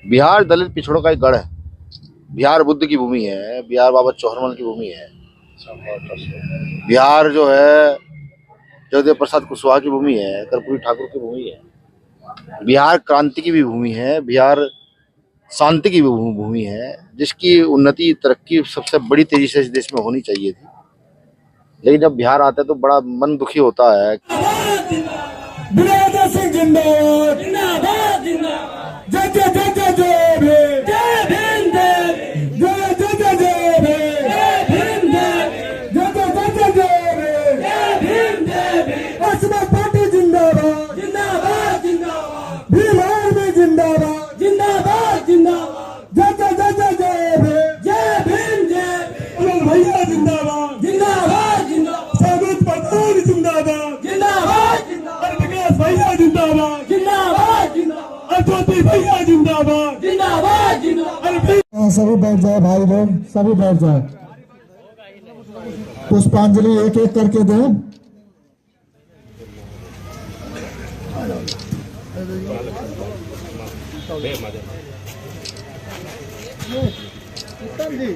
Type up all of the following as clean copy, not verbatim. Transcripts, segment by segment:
बिहार दलित पिछड़ों का एक गढ़ है। बिहार बुद्ध की भूमि है, बिहार बाबा चौहरमल की भूमि है, बिहार जो है जगदेव प्रसाद कुशवाहा की भूमि है, कर्पूरी ठाकुर की भूमि है, बिहार क्रांति की भी भूमि है, बिहार शांति की भी भूमि है, जिसकी उन्नति तरक्की सबसे बड़ी तेजी से इस देश में होनी चाहिए थी। लेकिन जब बिहार आता है तो बड़ा मन दुखी होता है। सभी बैठ जाए भाई लोग, सभी बैठ जाए। पुष्पांजलि एक एक करके दो। उत्तम जी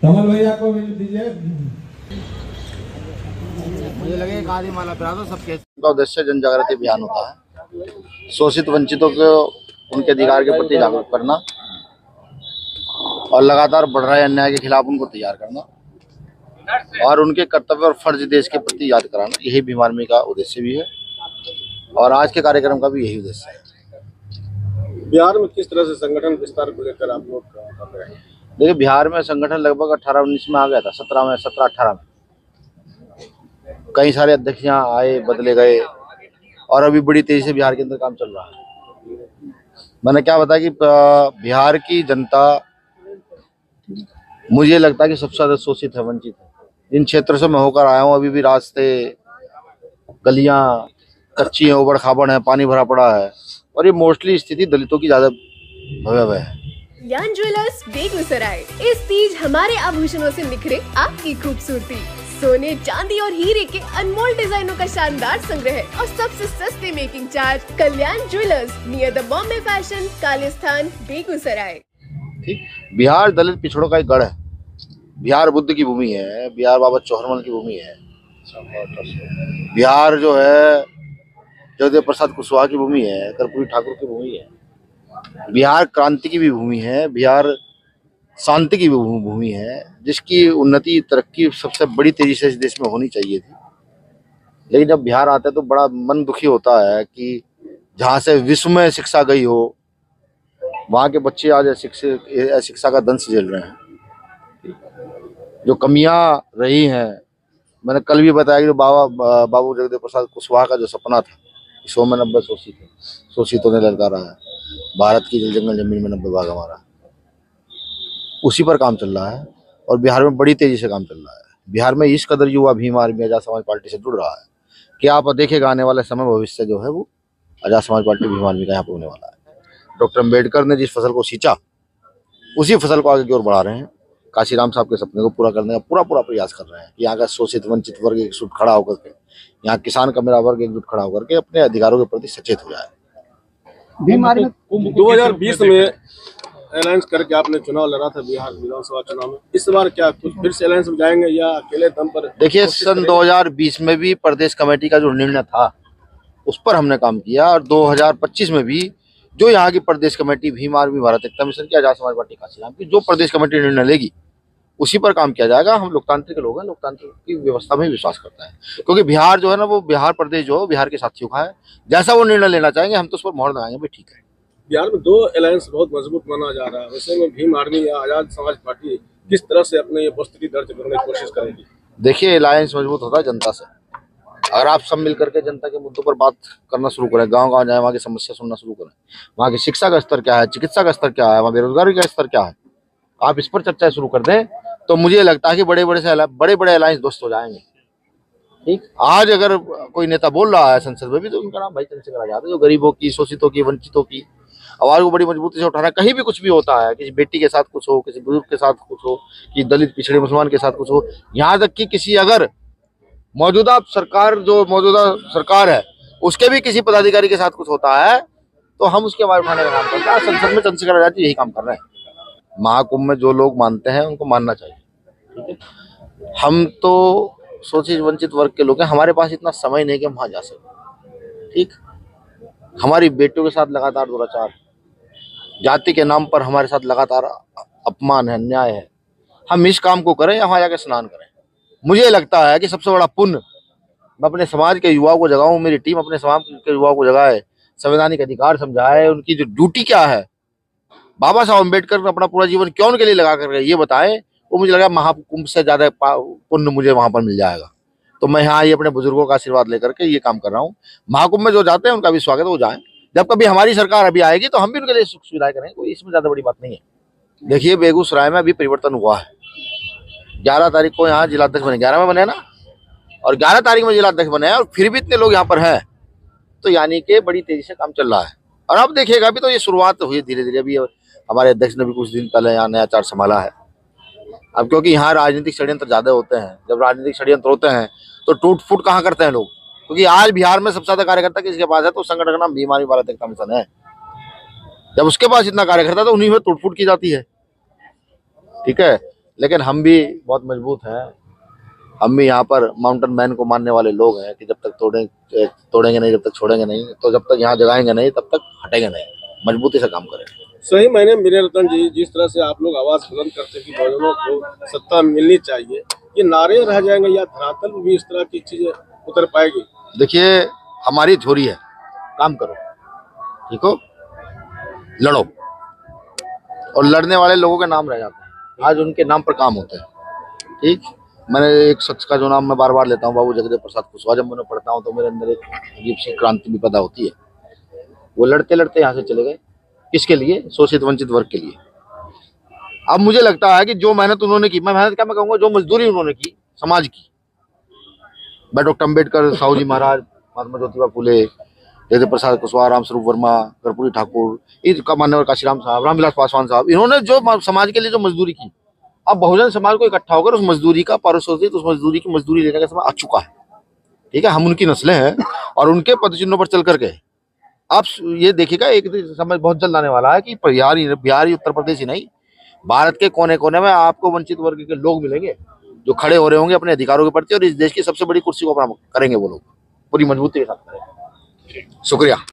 कमल भैया को भी दीजिए। मुझे लगे एक आधी माला पिला दो सबके। का उद्देश्य जन जागृति अभियान होता है, शोषित वंचितों को उनके अधिकार के प्रति जागरूक करना और लगातार बढ़ रहे अन्याय के खिलाफ उनको तैयार करना और उनके कर्तव्य और फर्ज देश के प्रति याद कराना, यही भीम आर्मी का उद्देश्य भी है और आज के कार्यक्रम का भी यही उद्देश्य है। बिहार में किस तरह से संगठन विस्तार को लेकर आप लोग कर रहे हैं? देखिए, बिहार में संगठन लगभग 18-19 में आ गया था, 17-18 में कई सारे अध्यक्ष यहाँ आए, बदले गए और अभी बड़ी तेजी से बिहार के अंदर काम चल रहा है। मैंने क्या बताया कि बिहार की जनता मुझे लगता है कि सबसे ज्यादा शोषित है, वंचित है। जिन क्षेत्रों से मैं होकर आया हूँ अभी भी रास्ते गलियां कच्ची हैं, उबड़ खाबड़ है, पानी भरा पड़ा है और ये मोस्टली स्थिति दलितों की ज्यादा भयावह है। कल्याण ज्वेलर्स बेगूसराय, इस तीज हमारे आभूषणों से निखरे आपकी खूबसूरती। सोने, चांदी और हीरे के अनमोल डिजाइनों का शानदार संग्रह और सबसे सस्ते making charge. Kalyan jewellers, near the Bombay fashion, Kalisthan, Begusarai. ठीक, बिहार दलित पिछड़ों का एक गढ़ है। बिहार बुद्ध की भूमि है, बिहार बाबा चौहरमल की भूमि है, बिहार जो है जगदेव प्रसाद कुशवाहा की भूमि है, कर्पूरी ठाकुर की भूमि है, बिहार क्रांति की भी भूमि है, बिहार शांति की भी भूमि है, जिसकी उन्नति तरक्की सबसे बड़ी तेजी से इस देश में होनी चाहिए थी। लेकिन जब बिहार आता है तो बड़ा मन दुखी होता है कि जहाँ से विश्व में शिक्षा गई हो वहाँ के बच्चे आज शिक्षा का दंश झेल रहे हैं। जो कमियां रही हैं, मैंने कल भी बताया कि जो बाबू जगदेव प्रसाद कुशवाहा का जो सपना था 100 में 90 शोषितों ने ललकारा है, भारत की जल जंगल जमीन में 90 भाग हमारा, उसी पर काम चल रहा है और बिहार में बड़ी तेजी से काम चल रहा है। बिहार में इस कदर युवा भीम आर्मी आजाद समाज पार्टी से जुड़ रहा है कि आप देखेगा आने वाले समय भविष्य जो है वो आजाद समाज पार्टी भीम आर्मी का यहाँ पे होने वाला है। डॉक्टर अम्बेडकर ने जिस फसल को सींचा उसी फसल को आगे की ओर बढ़ा रहे हैं। काशीराम साहब के सपने को पूरा करने का पूरा प्रयास कर रहे हैं। यहाँ का शोषित वंचित वर्ग एकजुट खड़ा होकर के, यहाँ किसान का मेरा वर्ग एकजुट खड़ा होकर के अपने अधिकारों के प्रति सचेत हो जाए। भीम आर्मी 2020 में अलायंस करके आपने चुनाव लड़ा था, बिहार विधानसभा चुनाव में। इस बार क्या कुछ फिर से अलायंस में जाएंगे या अकेले दम पर? देखिए, सन 2020 में भी प्रदेश कमेटी का जो निर्णय था उस पर हमने काम किया और 2025 में भी जो यहाँ की प्रदेश कमेटी भीम आर्मी भारत एकता मिशन की, आजाद समाज पार्टी काशीराम की जो प्रदेश कमेटी निर्णय लेगी उसी पर काम किया जाएगा। हम लोकतांत्रिक लोग हैं, लोकतांत्रिक की व्यवस्था में विश्वास करते हैं, क्योंकि बिहार जो है ना वो बिहार प्रदेश जो है बिहार के साथियों का है। जैसा वो निर्णय लेना चाहेंगे हम तो उस पर मोहर लगाएंगे, भाई ठीक है। बिहार में 2 अलायंस बहुत मजबूत माना जा रहा है, वैसे में भीम आर्मी या आजाद समाज पार्टी किस तरह से अपने ये उपस्थिति दर्ज करने की कोशिश करेगी? देखिए, अलायंस मजबूत होता है जनता से। अगर आप सब मिलकर के जनता के मुद्दों पर बात करना शुरू करें, गांव जाए, वहाँ की समस्या सुनना शुरू करें, वहाँ की शिक्षा का स्तर क्या है, चिकित्सा का स्तर क्या है, वहाँ बेरोजगारी का स्तर क्या है, आप इस पर चर्चा शुरू कर दें तो मुझे लगता है कि बड़े बड़े अलायंस ध्वस्त हो जाएंगे। ठीक, आज अगर कोई नेता बोल रहा है संसद में भी तो उनका नाम भाई चंद्रशेखर आजाद है, जो गरीबों की, शोषितों की, वंचितों की आवाज को बड़ी मजबूती से उठा रहा है। कहीं भी कुछ भी होता है, किसी बेटी के साथ कुछ हो, किसी बुजुर्ग के साथ कुछ हो, कि दलित पिछड़े मुसलमान के साथ कुछ हो, यहाँ तक कि किसी अगर मौजूदा सरकार है उसके भी किसी पदाधिकारी के साथ कुछ होता है तो हम उसकी आवाज उठाने का काम करते हैं। संसद में चंद्रशेखर आजाद जी यही काम कर रहे हैं। महाकुंभ में जो लोग मानते हैं उनको मानना चाहिए, ठीक है। हम तो शोषित वंचित वर्ग के लोग हैं, हमारे पास इतना समय नहीं कि हम वहां जा सकें, ठीक। हमारी बेटियों के साथ लगातार दुराचार, जाति के नाम पर हमारे साथ लगातार अपमान है, अन्याय है। हम इस काम को करें या वहां जाकर स्नान करें। मुझे लगता है कि सबसे बड़ा पुण्य मैं अपने समाज के युवाओं को जगाऊं, मेरी टीम अपने समाज के युवाओं को जगाए, संवैधानिक अधिकार समझाए, उनकी जो ड्यूटी क्या है, बाबा साहब अम्बेडकर ने अपना पूरा जीवन क्यों उनके लिए लगा कर ये बताएं, वो मुझे लगा महाकुंभ से ज्यादा पुण्य मुझे वहां पर मिल जाएगा। तो मैं यहाँ ये अपने बुजुर्गों का आशीर्वाद लेकर के ये काम कर रहा हूँ। महाकुंभ में जो जाते हैं उनका भी स्वागत, वो जाएं। जब कभी हमारी सरकार अभी आएगी तो हम भी उनके लिए सुख सुविधाएं करेंगे, कोई इसमें ज्यादा बड़ी बात नहीं है। देखिए, बेगूसराय में अभी परिवर्तन हुआ है। 11 तारीख को यहाँ जिलाध्यक्ष बने, 11 में बने ना, और 11 तारीख में जिलाध्यक्ष बने हैं और फिर भी इतने लोग यहाँ पर हैं, तो यानी कि बड़ी तेजी से काम चल रहा है। और अब देखिएगा, अभी तो ये शुरुआत हुई धीरे धीरे। अभी हमारे अध्यक्ष ने भी कुछ दिन पहले यहाँ नया चार्ज संभाला है। अब क्योंकि यहाँ राजनीतिक षड्यंत्र ज्यादा होते हैं, जब राजनीतिक षड्यंत्र होते हैं तो टूट फूट कहाँ करते हैं लोग, क्योंकि आज बिहार में सबसे ज्यादा कार्यकर्ता किसके पास है, तो संगठन का नाम भीम आर्मी भारत एकता मिशन है। जब उसके पास इतना कार्यकर्ता तो उन्हीं में टूट फूट की जाती है, ठीक है। लेकिन हम भी बहुत मजबूत हैं, हम भी यहाँ पर माउंटेन मैन को मानने वाले लोग हैं कि जब तक तोड़ेंगे नहीं, जब तक छोड़ेंगे नहीं, तो जब तक यहाँ जगाएंगे नहीं तब तक हटेंगे नहीं, मजबूती से काम करें। सही मायने मेरे रतन जी, जिस तरह से आप लोग आवाज बुलंद करते हैं कि बहुजनों को सत्ता मिलनी चाहिए, ये नारे रह जाएंगे या धरातल में भी इस तरह की चीजें उतर पाएगी? देखिए, हमारी थ्योरी है, काम करो, ठीक हो, लड़ो, और लड़ने वाले लोगों के नाम रह जाते हैं, आज उनके नाम पर काम होते हैं, ठीक। मैंने एक शख्स का जो नाम मैं बार बार लेता हूँ, बाबू जगदेव प्रसाद कुशवाहा, जब मैं पढ़ता हूँ तो मेरे अंदर एक अजीब सी क्रांति भी पैदा होती है। वो लड़ते लड़ते यहाँ से चले गए, किसके लिए? शोषित वंचित वर्ग के लिए। अब मुझे लगता है कि जो मेहनत उन्होंने की, मैं मेहनत क्या मैं कहूँगा, जो मजदूरी उन्होंने की समाज की, डॉक्टर अम्बेडकर, साहू जी महाराज, महात्मा ज्योतिबा फुले, जगदेव प्रसाद कुशवाहा, रामस्वरूप वर्मा, कर्पूरी ठाकुर, इसका मान्यवर काशीराम साहब, रामविलास पासवान साहब, इन्होंने जो समाज के लिए जो मजदूरी की, अब बहुजन समाज को इकट्ठा होकर उस मजदूरी का पारितोषिक, उस मजदूरी की मजदूरी लेने का समय आ चुका है, ठीक है। हम उनकी नस्लें हैं और उनके पदचिन्हों पर चल करके आप ये देखिएगा, एक समय बहुत जल्द आने वाला है कि बिहार ही उत्तर प्रदेश ही नहीं, भारत के कोने कोने में आपको वंचित वर्ग के लोग मिलेंगे जो खड़े हो रहे होंगे अपने अधिकारों के प्रति, और इस देश की सबसे बड़ी कुर्सी को अपना करेंगे वो लोग, पूरी मजबूती के साथ करेंगे। शुक्रिया।